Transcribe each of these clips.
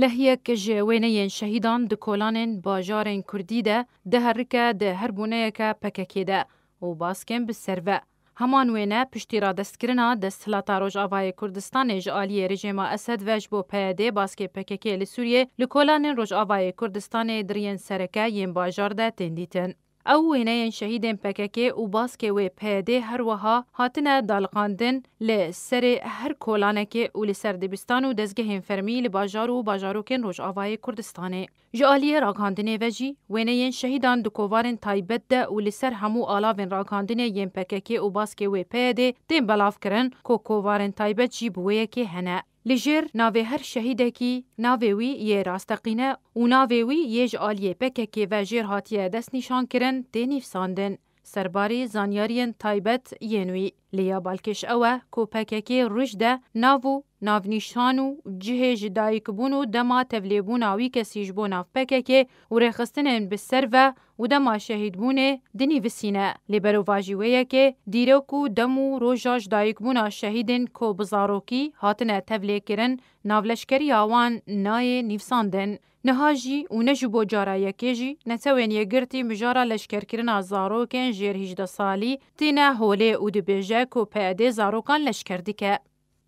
لهیک جوینین شهیدان د کولانین باجارین کردی ده هرکه ده هر بونهیکه پککی ده و باسکن بسروه. همان وینه پشتی را دستکرنا دستهلاتا روجاوای کردستان جعالی رژیم اسد وج بو پیاده باسک پککی لسوریه لکولانین روجاوای کردستان درین سرکه ین باجار ده تندیتن. او وینین شهیدین پککی و باسک و پیاده هر وها هاتنه دالقاندن لسر هر کولانکی و لسر دبستان و دزگهین فرمی لباجار و باجاروکن روجاوای کردستانه. جعالی راکاندنه وجی وینین شهیدان دکووارن تایبت ده و لسر همو آلاوین راکاندنه ین پککی و باسک و پیاده دین بلاف کرن که کووارن تایبت جی بویه که هنه. لجر ناوی هر شهیده کی ناوی وی یه راستقینه و ناوی وی یه جعالی پککی و جیر هاتیه دست نشان کرن دینیف ساندن. سرباری زانیارین تایبت ینوی. لیا بالکش اوه کو پککی رجده ناو ناونیشانو جه جدایی کبونو دما تبلیبون آوی کسیج بو ناف پککی و رخستنن بسر و دما شهید بونه دنی وسینه. لیبرو واجیویه که دیروکو دمو روژا جدایی کبونا شهیدن کو بزاروکی هاتنه تبلیه کرن ناولشکری آوان نای نیفساندن. نهاجی و نجبو جارایه کجی نتوین یگرتی مجارا لشکر کرنا زاروکن جیر 18 سالی تینه هوله او دبیجه کو پیاده زاروکان لشکر دیکه.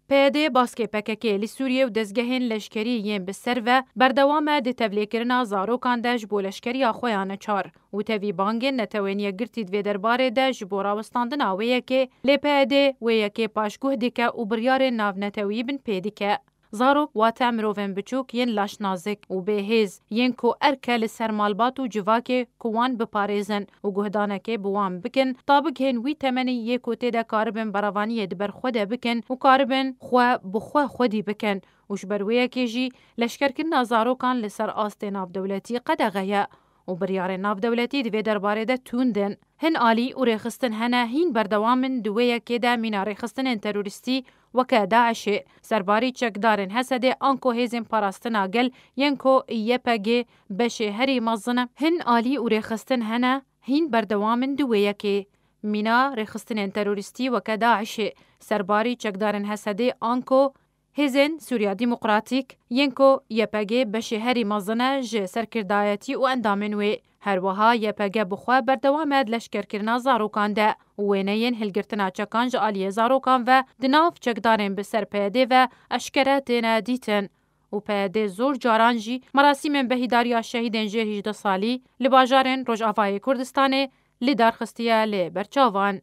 پیاده باسک پککی لسوریه و دزگهین لشکری ین بسر و بردوام ده تبلیه کرنا زاروکان ده جبو لشکری آخویانه چار و تاوی بانگین نتوین یگرتی دوی درباره ده جبو راوستاندن آویه که لی پیاده ویه که پاشگوه دیکه و بریار ناو نتوی بن پیدیکه. زاروک واتا مروفن بچوک ین لاش نازک و بهیز ین کو ارکه لسر مالبات و جواک کوان بپاریزن و گهدانکه بوان بکن طابق هن وی تمنی یه کوته ده کاربن براوانی دبر خوده بکن و کاربن خوا بخوا خودی بکن وش برویه که جی لشکر کن زاروکان لسر آست ناف دولتی قدغیه و بریار ناف دولتی دوی درباره ده توندن. هن آلی و ریخستن هنه هین بردوامن دویه که ده مینا ریخستن تروریستی وکه داعش سرباری چکدارن حسده آنکو هیزن پاراستن آگل ینکو یپگه بشه هری مزنه. هن آلی و ریخستن هنه هین بردوامن دویه که مینا ریخستن تروریستی وکه داعش سرباری چکدارن حسده آنکو هزن سوریا دیموکراتیک ینکو یپگه بشه هری مزنه جه سرکردایتی و اندامنوی. هر وها یپگه بخوا بردوامد لشکر کرنا زاروکان ده و وینین هلگرتنا چکان جعالی زاروکان و دناف چکدارن بسر پیده و اشکراتین دیتن. و پیده زور جارانجی مراسم بهیداریا شهیدن جه 18 سالی لباجارن روجاوای کردستانه لدارخستیه لبرچاوان.